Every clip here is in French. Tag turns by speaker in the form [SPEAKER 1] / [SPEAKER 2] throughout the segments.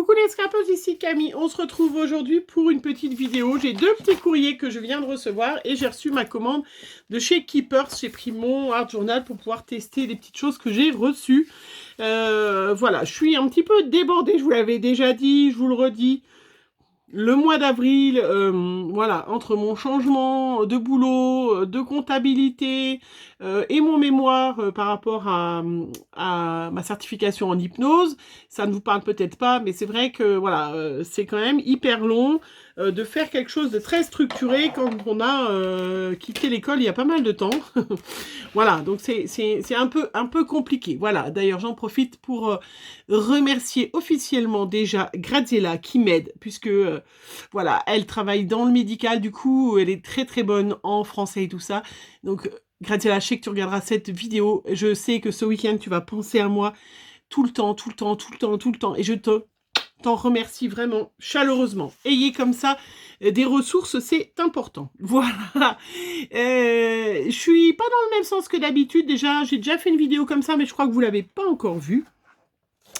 [SPEAKER 1] Coucou les scrapers, ici Camille. On se retrouve aujourd'hui pour une petite vidéo. J'ai deux petits courriers que je viens de recevoir et j'ai reçu ma commande de chez Keepers. J'ai pris mon Art Journal pour pouvoir tester les petites choses que j'ai reçues. Voilà, je suis un petit peu débordée, je vous l'avais déjà dit, je vous le redis. Le mois d'avril, voilà, entre mon changement de boulot, de comptabilité et mon mémoire par rapport à ma certification en hypnose, ça ne vous parle peut-être pas, mais c'est vrai que voilà, c'est quand même hyper long de faire quelque chose de très structuré quand on a quitté l'école il y a pas mal de temps. Voilà, donc c'est un peu compliqué. Voilà, d'ailleurs j'en profite pour remercier officiellement déjà Graziella qui m'aide, puisque voilà, elle travaille dans le médical, du coup elle est très très bonne en français et tout ça. Donc Graziella, je sais que tu regarderas cette vidéo, je sais que ce week-end tu vas penser à moi tout le temps, et je t'en remercie vraiment chaleureusement. Ayez comme ça des ressources, c'est important. Voilà. Je suis pas dans le même sens que d'habitude. Déjà, j'ai déjà fait une vidéo comme ça, mais je crois que vous l'avez pas encore vue.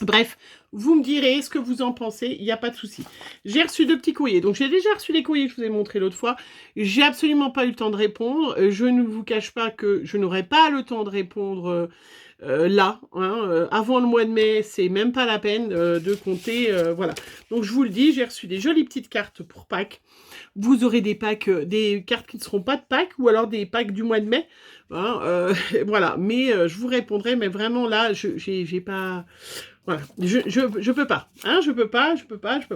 [SPEAKER 1] Bref, vous me direz ce que vous en pensez, il n'y a pas de souci. J'ai reçu deux petits courriers. Donc, j'ai déjà reçu les courriers que je vous ai montrés l'autre fois. J'ai absolument pas eu le temps de répondre. Je ne vous cache pas que je n'aurai pas le temps de répondre là. Avant le mois de mai, c'est même pas la peine de compter. Voilà. Donc, je vous le dis, j'ai reçu des jolies petites cartes pour Pâques. Vous aurez des packs, des cartes qui ne seront pas de Pâques ou alors des packs du mois de mai. Voilà. Mais je vous répondrai. Mais vraiment, là, j'ai pas... Voilà, je peux pas, hein, je peux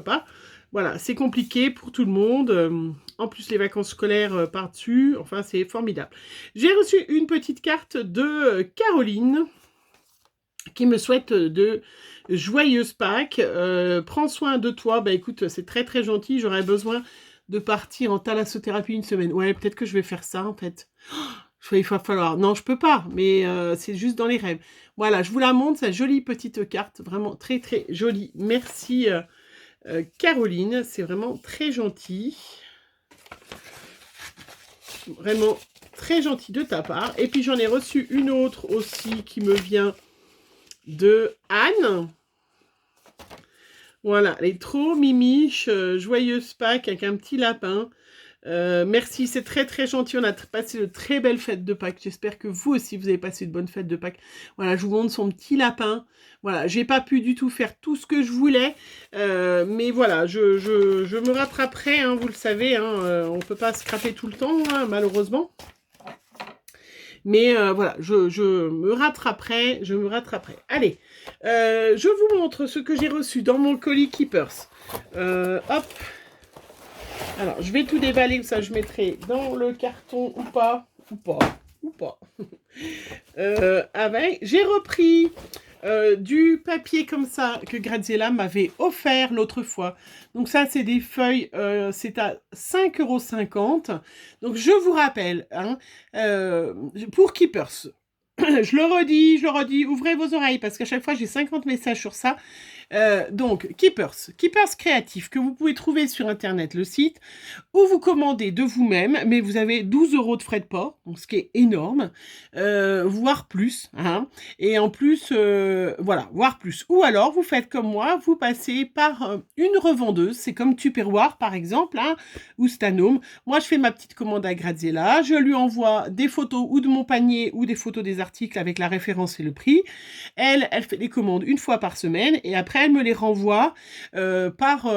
[SPEAKER 1] pas. Voilà, c'est compliqué pour tout le monde. En plus, les vacances scolaires par-dessus. Enfin, c'est formidable. J'ai reçu une petite carte de Caroline qui me souhaite de joyeuses Pâques. Prends soin de toi. Bah écoute, c'est très très gentil. J'aurais besoin de partir en thalassothérapie une semaine. Ouais, peut-être que je vais faire ça en fait. Il va falloir... Non, je peux pas, mais c'est juste dans les rêves. Voilà, je vous la montre, cette jolie petite carte, vraiment très très jolie. Merci Caroline, c'est vraiment très gentil. Vraiment très gentil de ta part. Et puis j'en ai reçu une autre aussi qui me vient de Anne. Voilà, elle est trop mimiche, joyeuse Pâques avec un petit lapin. Merci, c'est très très gentil. On a passé de très belles fêtes de Pâques. J'espère que vous aussi vous avez passé de bonnes fêtes de Pâques. Voilà, je vous montre son petit lapin. Voilà, j'ai pas pu du tout faire tout ce que je voulais, mais voilà, je me rattraperai, hein, vous le savez, hein, on peut pas scraper tout le temps, hein, malheureusement. Mais voilà, je me rattraperai, Allez, je vous montre ce que j'ai reçu dans mon colis Keepers. Hop. Alors, je vais tout déballer, ça je mettrai dans le carton ou pas. J'ai repris du papier comme ça que Graziella m'avait offert l'autre fois. Donc ça, c'est des feuilles, c'est à 5,50 €. Donc je vous rappelle, hein, pour Keepers, je le redis, ouvrez vos oreilles parce qu'à chaque fois j'ai 50 messages sur ça. Donc, Keepers créatif que vous pouvez trouver sur internet, le site, ou vous commandez de vous-même, mais vous avez 12 € de frais de port, donc ce qui est énorme, voire plus, hein. Et en plus, voilà, voire plus. Ou alors, vous faites comme moi, vous passez par une revendeuse, c'est comme Tupperware par exemple, hein, ou Stanome. Moi, je fais ma petite commande à Graziella, je lui envoie des photos ou de mon panier ou des photos des articles avec la référence et le prix. Elle fait les commandes une fois par semaine et après, elle me les renvoie par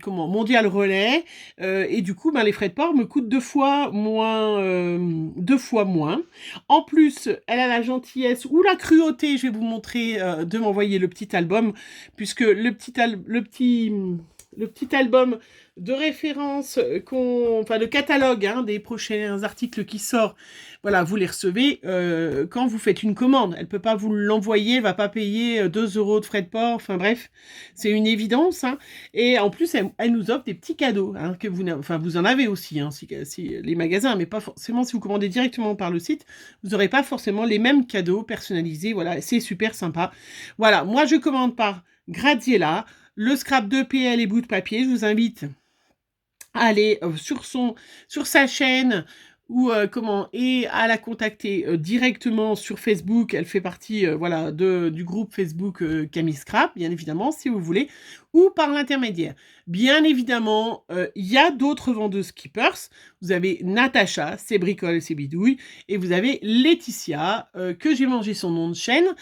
[SPEAKER 1] Mondial Relais et du coup les frais de port me coûtent deux fois moins. En plus, elle a la gentillesse ou la cruauté, je vais vous montrer, de m'envoyer le petit album, puisque le petit album de référence, le catalogue, hein, des prochains articles qui sort, voilà, vous les recevez quand vous faites une commande. Elle peut pas vous l'envoyer, elle va pas payer 2 € de frais de port, enfin bref, c'est une évidence, hein. Et en plus, elle nous offre des petits cadeaux, hein, que vous en avez aussi, hein, si les magasins, mais pas forcément si vous commandez directement par le site, vous n'aurez pas forcément les mêmes cadeaux personnalisés, voilà, c'est super sympa. Voilà, moi je commande par Graziella, le scrap de PL et bout de papier, je vous invite à aller sur sa chaîne et à la contacter directement sur Facebook. Elle fait partie du groupe Facebook Camille Scrap, bien évidemment, si vous voulez. ou par l'intermédiaire. Bien évidemment, il y a d'autres vendeuses Keepers. Vous avez Natacha, c'est bricole, c'est bidouille, et vous avez Laetitia, que j'ai mangé son nom de chaîne,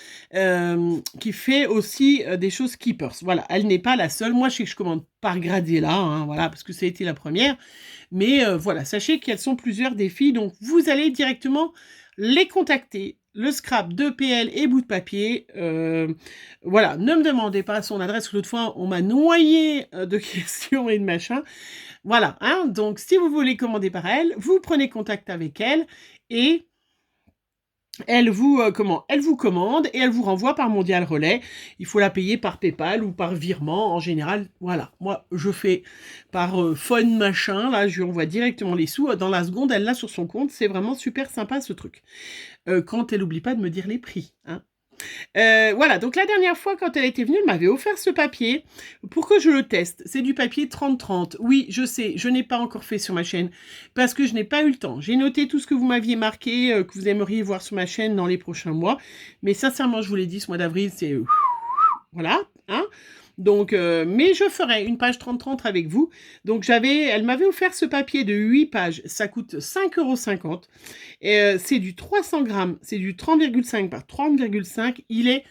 [SPEAKER 1] qui fait aussi des choses Keepers. Voilà, elle n'est pas la seule. Moi, je sais que je commande par Gradiella, hein, voilà, parce que ça a été la première. Mais voilà, sachez qu'elles sont plusieurs des filles, donc vous allez directement les contacter. Le scrap de PL et bout de papier. Voilà, ne me demandez pas son adresse, que l'autre fois, on m'a noyé de questions et de machin. Voilà, hein, donc si vous voulez commander par elle, vous prenez contact avec elle et elle vous commande et elle vous renvoie par Mondial Relais. Il faut la payer par PayPal ou par virement en général. Voilà, moi je fais par Fun machin, là je lui envoie directement les sous. Dans la seconde, elle l'a sur son compte. C'est vraiment super sympa ce truc. Quand elle n'oublie pas de me dire les prix, hein. Voilà, donc la dernière fois quand elle était venue, elle m'avait offert ce papier pour que je le teste. C'est du papier 30-30. Oui, je sais, je n'ai pas encore fait sur ma chaîne parce que je n'ai pas eu le temps. J'ai noté tout ce que vous m'aviez marqué, que vous aimeriez voir sur ma chaîne dans les prochains mois. Mais sincèrement, je vous l'ai dit, ce mois d'avril, c'est... Voilà, hein. Donc, mais je ferai une page 30-30 avec vous. Donc, elle m'avait offert ce papier de 8 pages. Ça coûte 5,50 €. C'est du 300 grammes. C'est du 30,5 par 30,5. Il est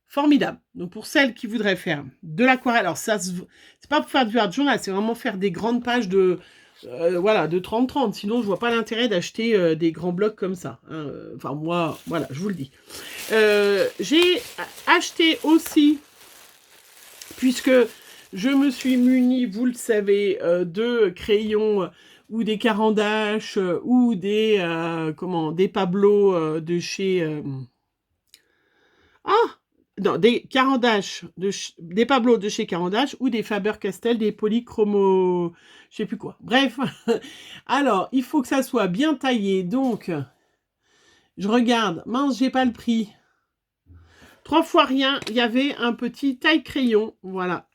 [SPEAKER 1] formidable. Donc, pour celles qui voudraient faire de l'aquarelle, alors ça, c'est pas pour faire du art journal, c'est vraiment faire des grandes pages de... voilà, de 30-30. Sinon, je vois pas l'intérêt d'acheter des grands blocs comme ça, hein. Enfin, moi, voilà, je vous le dis. J'ai acheté aussi... Puisque je me suis munie, vous le savez, de crayons ou des carandaches ou des Pablo de chez... non, des carandaches, des Pablo de chez Carandache ou des Faber-Castell, des polychromo... je sais plus quoi. Bref, alors, il faut que ça soit bien taillé. Donc, je regarde. Mince, j'ai pas le prix. 3 fois rien, il y avait un petit taille-crayon. Voilà.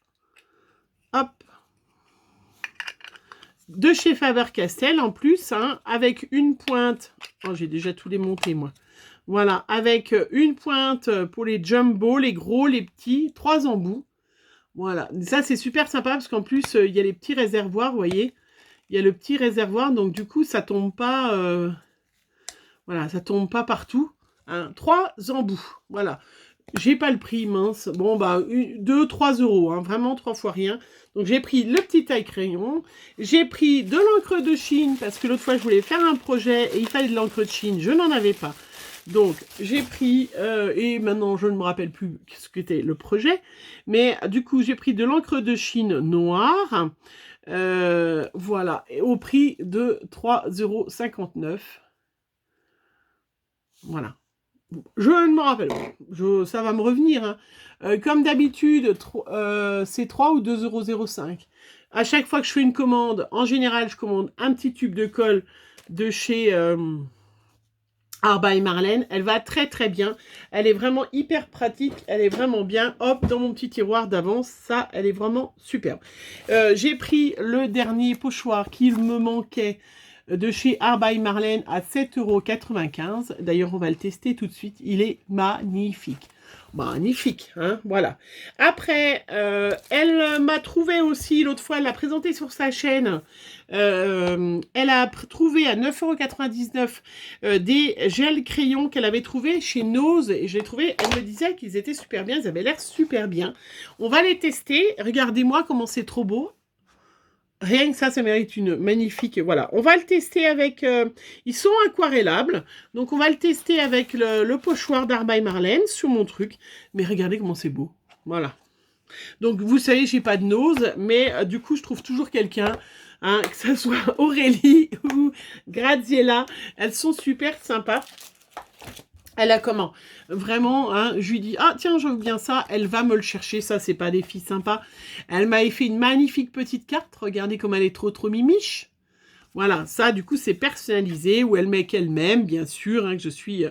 [SPEAKER 1] Hop. De chez Faber-Castell en plus, hein, avec une pointe. Oh, j'ai déjà tout démonté, moi. Voilà, avec une pointe pour les jumbo, les gros, les petits, 3 embouts. Voilà, ça c'est super sympa parce qu'en plus, il y a les petits réservoirs, vous voyez. Il y a le petit réservoir, donc du coup, ça tombe pas... voilà, ça tombe pas partout. Hein. 3 embouts, voilà. J'ai pas le prix, mince. Bon, bah, 2-3 €, hein, vraiment 3 fois rien. Donc, j'ai pris le petit taille-crayon. J'ai pris de l'encre de Chine, parce que l'autre fois, je voulais faire un projet et il fallait de l'encre de Chine. Je n'en avais pas. Donc, j'ai pris, et maintenant, je ne me rappelle plus ce qu'était le projet. Mais, du coup, j'ai pris de l'encre de Chine noire. Voilà, et au prix de 3,59 €. Voilà. Je ne me rappelle pas. Ça va me revenir. Hein. Comme d'habitude, c'est 3 ou 2,05 €. À chaque fois que je fais une commande, en général, je commande un petit tube de colle de chez Art by Marlène. Elle va très très bien. Elle est vraiment hyper pratique. Elle est vraiment bien. Hop, dans mon petit tiroir d'avance. Ça, elle est vraiment superbe. J'ai pris le dernier pochoir qu'il me manquait de chez Art by Marlène à 7,95 €. D'ailleurs, on va le tester tout de suite. Il est magnifique. Magnifique, hein, voilà. Après, elle m'a trouvé aussi, l'autre fois, elle l'a présenté sur sa chaîne, elle a trouvé à 9,99 € des gels crayons qu'elle avait trouvé chez Nose, et je l'ai trouvé, elle me disait qu'ils étaient super bien, ils avaient l'air super bien. On va les tester, regardez-moi comment c'est trop beau. Rien que ça mérite une magnifique... Voilà, on va le tester avec... ils sont aquarellables. Donc, on va le tester avec le pochoir d'Art by Marlène sur mon truc. Mais regardez comment c'est beau. Voilà. Donc, vous savez, j'ai pas de Nose. Mais du coup, je trouve toujours quelqu'un, hein, que ce soit Aurélie ou Graziella. Elles sont super sympas. Elle a comment? Vraiment, hein, je lui dis, ah tiens, je veux bien ça, elle va me le chercher, ça c'est pas des filles sympas. Elle m'avait fait une magnifique petite carte, regardez comme elle est trop mimiche. Voilà, ça du coup c'est personnalisé, où elle met qu'elle m'aime, bien sûr, hein, que je suis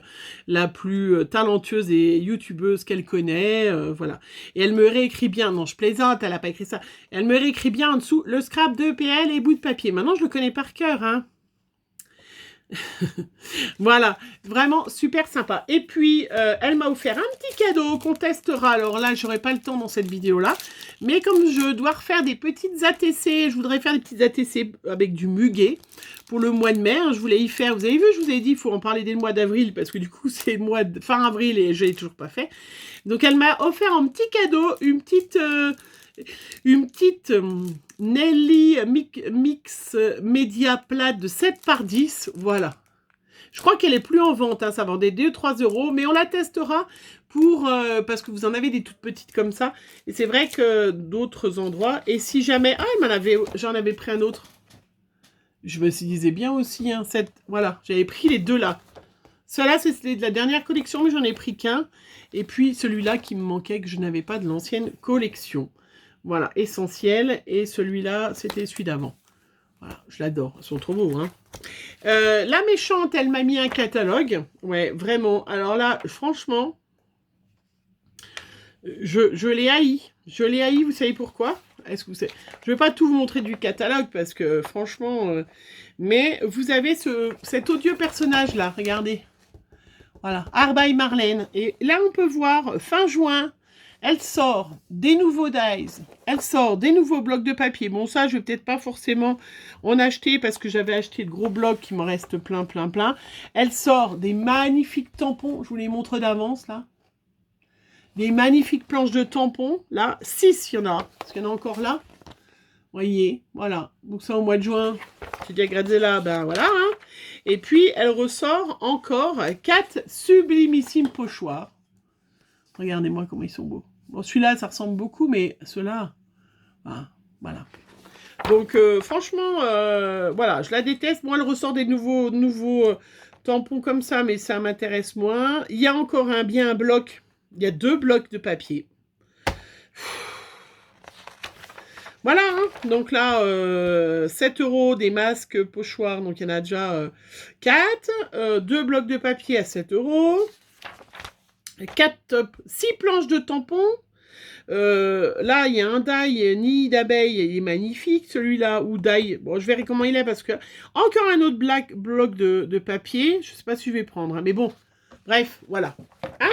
[SPEAKER 1] la plus talentueuse et youtubeuse qu'elle connaît, voilà. Et elle me réécrit bien, non je plaisante, elle a pas écrit ça, elle me réécrit bien en dessous, le scrap de PL et bout de papier. Maintenant je le connais par cœur, hein. Voilà, vraiment super sympa. Et puis, elle m'a offert un petit cadeau qu'on testera. Alors là, j'aurai pas le temps dans cette vidéo-là. Mais comme je dois refaire des petites ATC, je voudrais faire des petites ATC avec du muguet pour le mois de mai. Hein, je voulais y faire, vous avez vu, je vous ai dit, il faut en parler dès le mois d'avril parce que du coup, c'est le mois de fin avril et je l'ai toujours pas fait. Donc, elle m'a offert un petit cadeau, une petite Nelly Mix Média plate de 7 par 10. Voilà. Je crois qu'elle est plus en vente, hein, ça vendait 2-3 euros, mais on la testera pour parce que vous en avez des toutes petites comme ça. Et c'est vrai que d'autres endroits, et si jamais... Ah, j'en avais pris un autre. Je me disais bien aussi, hein, voilà, j'avais pris les deux là. Ceux-là, c'est de la dernière collection, mais j'en ai pris qu'un. Et puis celui-là qui me manquait, que je n'avais pas de l'ancienne collection. Voilà, essentiel. Et celui-là, c'était celui d'avant. Voilà, je l'adore. Ils sont trop beaux, hein. La méchante, elle m'a mis un catalogue. Ouais, vraiment. Alors là, franchement, je l'ai haï. Je l'ai haï, vous savez pourquoi? Est-ce que vous savez? Je ne vais pas tout vous montrer du catalogue parce que franchement... mais vous avez cet odieux personnage-là, regardez. Voilà, Arbaï Marlène. Et là, on peut voir, fin juin, elle sort des nouveaux dies, elle sort des nouveaux blocs de papier. Bon, ça, je vais peut-être pas forcément en acheter parce que j'avais acheté de gros blocs qui me restent plein. Elle sort des magnifiques tampons, je vous les montre d'avance, là. Des magnifiques planches de tampons, là. 6, il y en a, parce qu'il y en a encore là. Voyez, voilà. Donc ça, au mois de juin, j'ai déjà gradé là, ben voilà. Hein. Et puis, elle ressort encore 4 sublimissimes pochoirs. Regardez-moi comment ils sont beaux. Bon, celui-là, ça ressemble beaucoup, mais ceux-là, voilà. Donc, franchement, voilà, je la déteste. Moi, elle ressort des nouveaux tampons comme ça, mais ça m'intéresse moins. Il y a encore bien un bloc. Il y a 2 blocs de papier. Voilà, hein. Donc là, 7 € des masques pochoirs, donc il y en a déjà 4. 2 blocs de papier à 7 €. 6 planches de tampons. Là, il y a un die nid d'abeille, il est magnifique. Celui-là, ou die, bon, je verrai comment il est parce que... Encore un autre bloc de papier. Je ne sais pas si je vais prendre, hein, mais bon. Bref, voilà. Hein?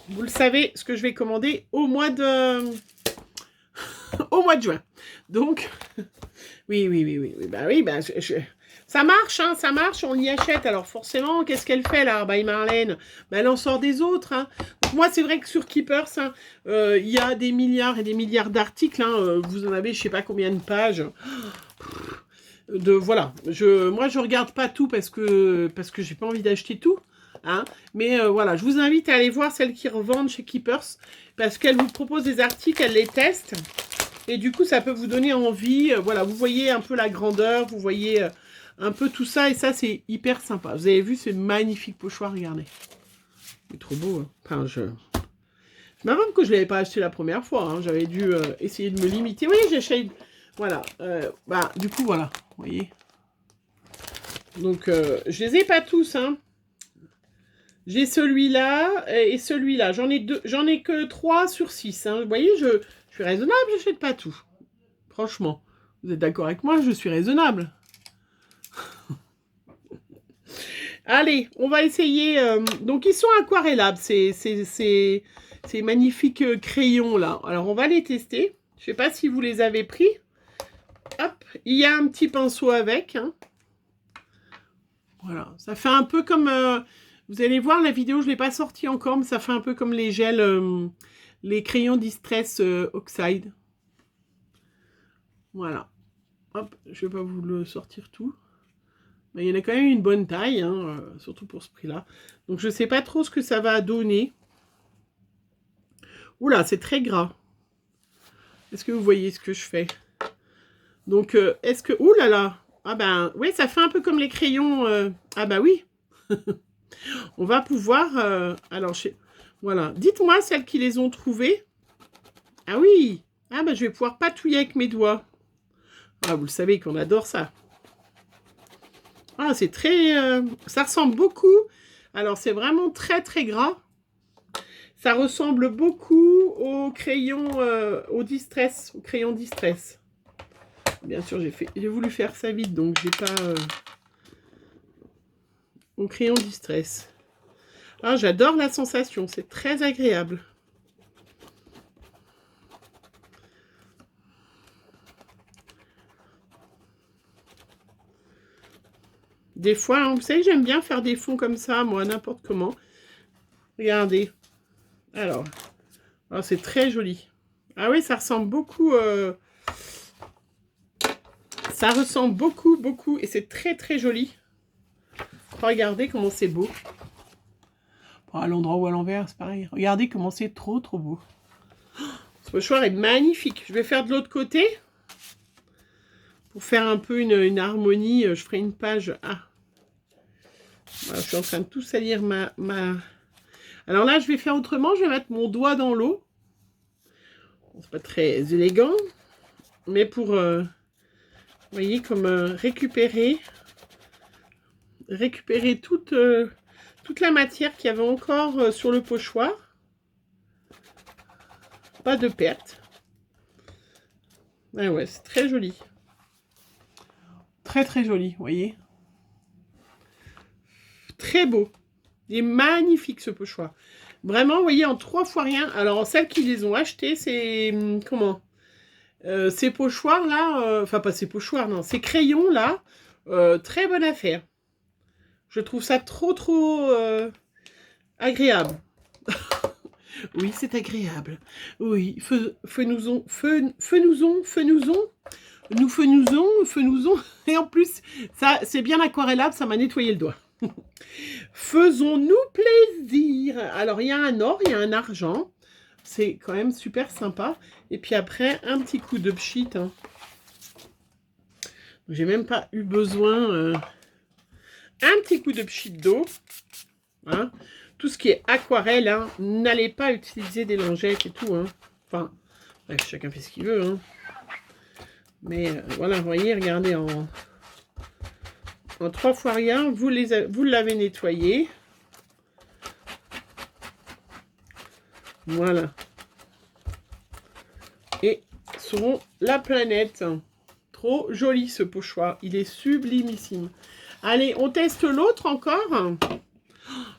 [SPEAKER 1] Vous le savez, ce que je vais commander au mois de juin. Donc, oui. Bah oui, ça marche, hein, ça marche, on y achète. Alors forcément, qu'est-ce qu'elle fait là, Arbaï Marlène? Bah, elle en sort des autres. Hein. Donc, moi, c'est vrai que sur Keepers, hein, il y a des milliards et des milliards d'articles. Hein, vous en avez, je sais pas combien de pages. Voilà. Moi, je regarde pas tout parce que j'ai pas envie d'acheter tout. Hein. Mais voilà, je vous invite à aller voir celles qui revendent chez Keepers parce qu'elles vous proposent des articles, elles les testent. Et du coup, ça peut vous donner envie. Voilà, vous voyez un peu la grandeur, vous voyez un peu tout ça. Et ça, c'est hyper sympa. Vous avez vu ce magnifique pochoir, regardez. C'est trop beau. Hein. Enfin, je m'avoue que je ne l'avais pas acheté la première fois. Hein. J'avais dû essayer de me limiter. Oui, j'achète. Voilà. Du coup, voilà. Vous voyez. Donc, je les ai pas tous. Hein. J'ai celui-là et celui-là. J'en ai que 3 sur 6. Hein. Vous voyez, je suis raisonnable, je n'achète pas tout. Franchement, vous êtes d'accord avec moi, je suis raisonnable. Allez, on va essayer. Donc, ils sont aquarellables, ces magnifiques crayons là. Alors, on va les tester. Je ne sais pas si vous les avez pris. Hop, il y a un petit pinceau avec. Hein. Voilà, ça fait un peu comme... vous allez voir, la vidéo, je ne l'ai pas sortie encore, mais ça fait un peu comme les gels, les crayons Distress Oxide. Voilà. Hop, je ne vais pas vous le sortir tout. Mais il y en a quand même une bonne taille, hein, surtout pour ce prix-là. Donc, je ne sais pas trop ce que ça va donner. Oula, c'est très gras. Est-ce que vous voyez ce que je fais? Donc, est-ce que... Ouh là là! Ah ben, oui, ça fait un peu comme les crayons... Ah ben oui. On va pouvoir... alors, voilà. Dites-moi celles qui les ont trouvées. Ah oui. Ah ben, je vais pouvoir patouiller avec mes doigts. Ah, vous le savez qu'on adore ça. Ah, c'est très... ça ressemble beaucoup. Alors, c'est vraiment très, très gras. Ça ressemble beaucoup au crayon... au Distress. Au crayon Distress. Bien sûr, j'ai voulu faire ça vite, donc j'ai pas... Mon crayon distress. Ah, j'adore la sensation, c'est très agréable. Des fois, hein, vous savez, j'aime bien faire des fonds comme ça, moi, n'importe comment. Regardez. Alors, oh, c'est très joli. Ah oui, ça ressemble beaucoup... Ça ressemble beaucoup, et c'est très, très joli. Regardez comment c'est beau. Bon, à l'endroit ou à l'envers, c'est pareil. Regardez comment c'est trop beau. Ce pochoir est magnifique. Je vais faire de l'autre côté. Pour faire un peu une harmonie, je ferai une page. Ah. Voilà, je suis en train de tout salir ma... Alors là, je vais faire autrement. Je vais mettre mon doigt dans l'eau. Bon, c'est pas très élégant. Mais pour... vous voyez, comme récupérer toute la matière qu'il y avait encore sur le pochoir. Pas de perte. Ah ouais, c'est très joli. Très joli, vous voyez. Très beau. Il est magnifique ce pochoir. Vraiment, vous voyez, en 3 fois rien. Alors, celles qui les ont achetés, c'est... Comment ces pochoirs-là... Enfin, pas ces pochoirs, non. Ces crayons-là, très bonne affaire. Je trouve ça trop agréable. Oui, c'est agréable. Oui, fenouzon. Et en plus, ça, c'est bien aquarellable, ça m'a nettoyé le doigt. Faisons-nous plaisir. Alors, il y a un or, il y a un argent. C'est quand même super sympa. Et puis après, un petit coup de pchit. Hein. J'ai même pas eu besoin... un petit coup de pchit d'eau. Hein. Tout ce qui est aquarelle, hein, n'allez pas utiliser des lingettes et tout. Hein. Enfin, bref, chacun fait ce qu'il veut. Hein. Mais voilà, vous voyez, regardez, en 3 fois rien, vous l'avez nettoyé. Voilà. Et sur la planète. Trop joli ce pochoir. Il est sublimissime. Allez, on teste l'autre encore.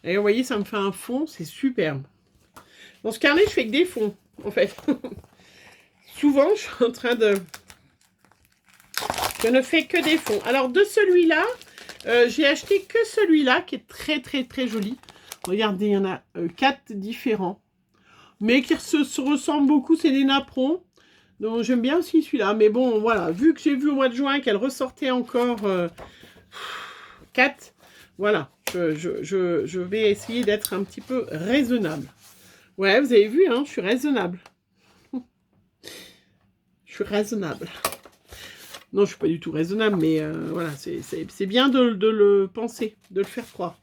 [SPEAKER 1] Et vous voyez, ça me fait un fond. C'est superbe. Dans ce carnet, je fais que des fonds, en fait. Souvent, je suis en train de... Je ne fais que des fonds. Alors, de celui-là, j'ai acheté que celui-là, qui est très joli. Regardez, il y en a 4 différents. Mais qui se ressemblent beaucoup, c'est des napperons. Donc, j'aime bien aussi celui-là. Mais bon, voilà, vu que j'ai vu au mois de juin qu'elle ressortait encore 4, voilà, je vais essayer d'être un petit peu raisonnable. Ouais, vous avez vu, hein, je suis raisonnable. Je suis raisonnable. Non, je suis pas du tout raisonnable, mais voilà, c'est bien de le penser, de le faire croire.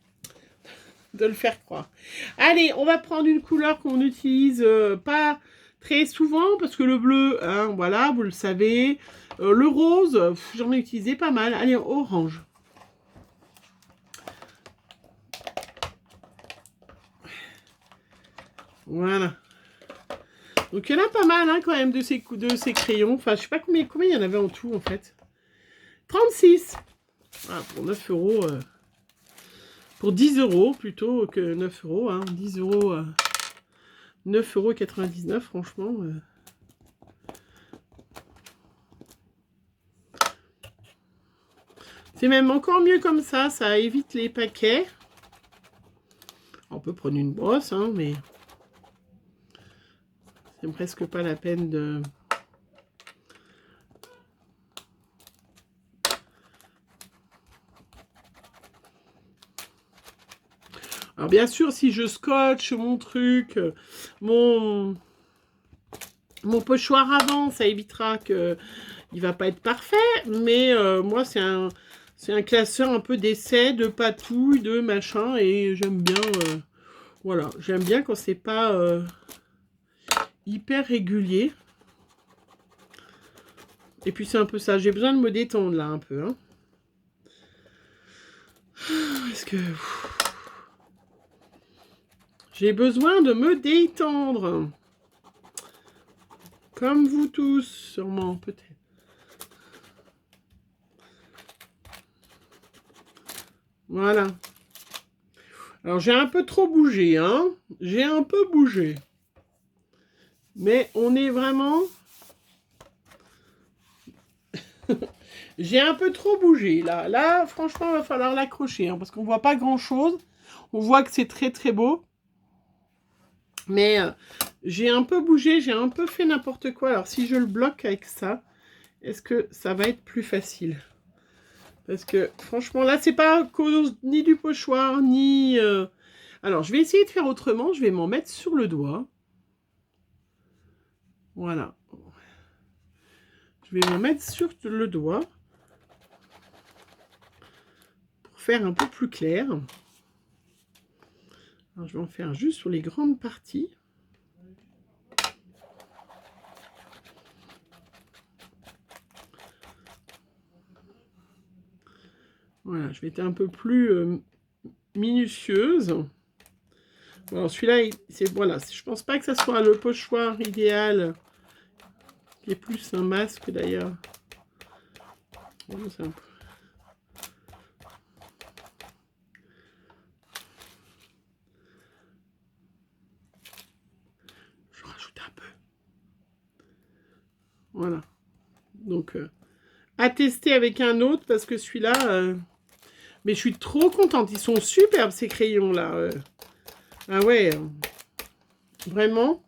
[SPEAKER 1] De le faire croire. Allez, on va prendre une couleur qu'on n'utilise pas très souvent, parce que le bleu, hein, voilà, vous le savez. Le rose, j'en ai utilisé pas mal. Allez, orange. Voilà. Donc, il y en a pas mal, hein, quand même, de ces crayons. Enfin, je sais pas combien il y en avait en tout, en fait. 36. Ah, pour 9 euros. Pour 10 euros, plutôt que 9 euros. Hein, 10 euros. 9,99 €, franchement. C'est même encore mieux comme ça évite les paquets. On peut prendre une brosse, hein, mais c'est presque pas la peine de... Alors bien sûr, si je scotche mon truc, mon pochoir avant, ça évitera que il va pas être parfait. Mais moi, c'est un classeur un peu d'essai, de patouille, de machin, et j'aime bien. Voilà, j'aime bien quand c'est pas hyper régulier. Et puis c'est un peu ça. J'ai besoin de me détendre là un peu. Hein. Parce que j'ai besoin de me détendre. Comme vous tous, sûrement, peut-être. Voilà. Alors, j'ai un peu trop bougé, hein. J'ai un peu bougé. Mais on est vraiment... J'ai un peu trop bougé, là. Là, franchement, il va falloir l'accrocher, hein, parce qu'on voit pas grand-chose. On voit que c'est très, très beau. Mais j'ai un peu bougé, j'ai un peu fait n'importe quoi. Alors, si je le bloque avec ça, est-ce que ça va être plus facile? Parce que, franchement, là, c'est pas à cause ni du pochoir, ni... Alors, je vais essayer de faire autrement. Je vais m'en mettre sur le doigt. Voilà. Je vais m'en mettre sur le doigt. Pour faire un peu plus clair. Alors, je vais en faire juste sur les grandes parties. Voilà, je vais être un peu plus minutieuse. Alors celui-là, c'est voilà, je pense pas que ça soit le pochoir idéal, qui est plus un masque d'ailleurs. Je rajoute un peu. Voilà. Donc, à tester avec un autre, parce que celui-là... Mais je suis trop contente. Ils sont superbes, ces crayons-là. Ah ouais. Vraiment.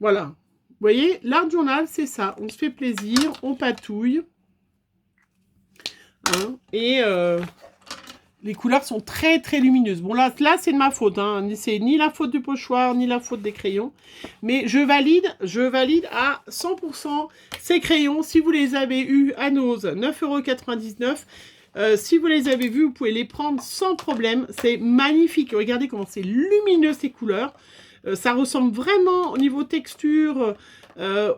[SPEAKER 1] Voilà. Vous voyez, l'art journal, c'est ça. On se fait plaisir, on patouille. Hein, et les couleurs sont très, très lumineuses. Bon, là c'est de ma faute. Hein. C'est ni la faute du pochoir, ni la faute des crayons. Mais je valide à 100% ces crayons. Si vous les avez eus à Nose, 9,99 €. Si vous les avez vus, vous pouvez les prendre sans problème. C'est magnifique. Regardez comment c'est lumineux, ces couleurs. Ça ressemble vraiment au niveau texture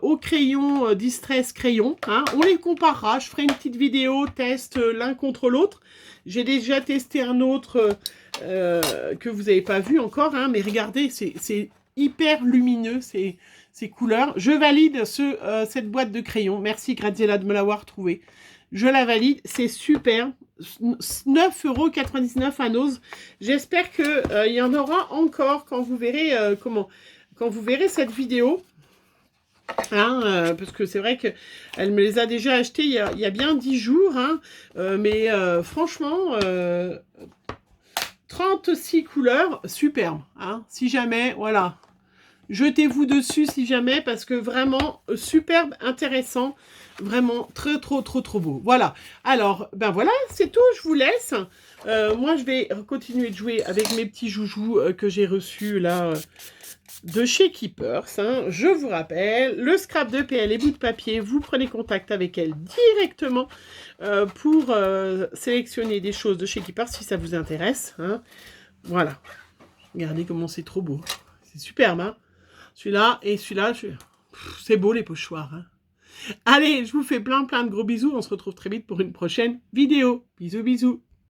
[SPEAKER 1] au crayon Distress Crayon. Hein. On les comparera. Je ferai une petite vidéo test l'un contre l'autre. J'ai déjà testé un autre que vous n'avez pas vu encore. Hein, mais regardez, c'est hyper lumineux ces couleurs. Je valide cette boîte de crayons. Merci Graziella de me l'avoir trouvé. Je la valide. C'est super. 9,99 € à Nose. J'espère qu'il y en aura encore quand vous verrez quand vous verrez cette vidéo. Hein, parce que c'est vrai qu'elle me les a déjà achetés il y a bien 10 jours. Hein, mais franchement, 36 couleurs, superbe. Hein, si jamais, voilà. Jetez-vous dessus si jamais, parce que vraiment, superbe, intéressant. Vraiment, trop beau. Voilà. Alors, ben voilà, c'est tout. Je vous laisse. Moi, je vais continuer de jouer avec mes petits joujoux que j'ai reçus là de chez Keepers. Hein. Je vous rappelle, le scrap de PL et bout de papier, vous prenez contact avec elle directement pour sélectionner des choses de chez Keepers si ça vous intéresse. Hein. Voilà. Regardez comment c'est trop beau. C'est superbe, hein. Celui-là et celui-là, c'est beau les pochoirs. Hein. Allez, je vous fais plein de gros bisous. On se retrouve très vite pour une prochaine vidéo. Bisous.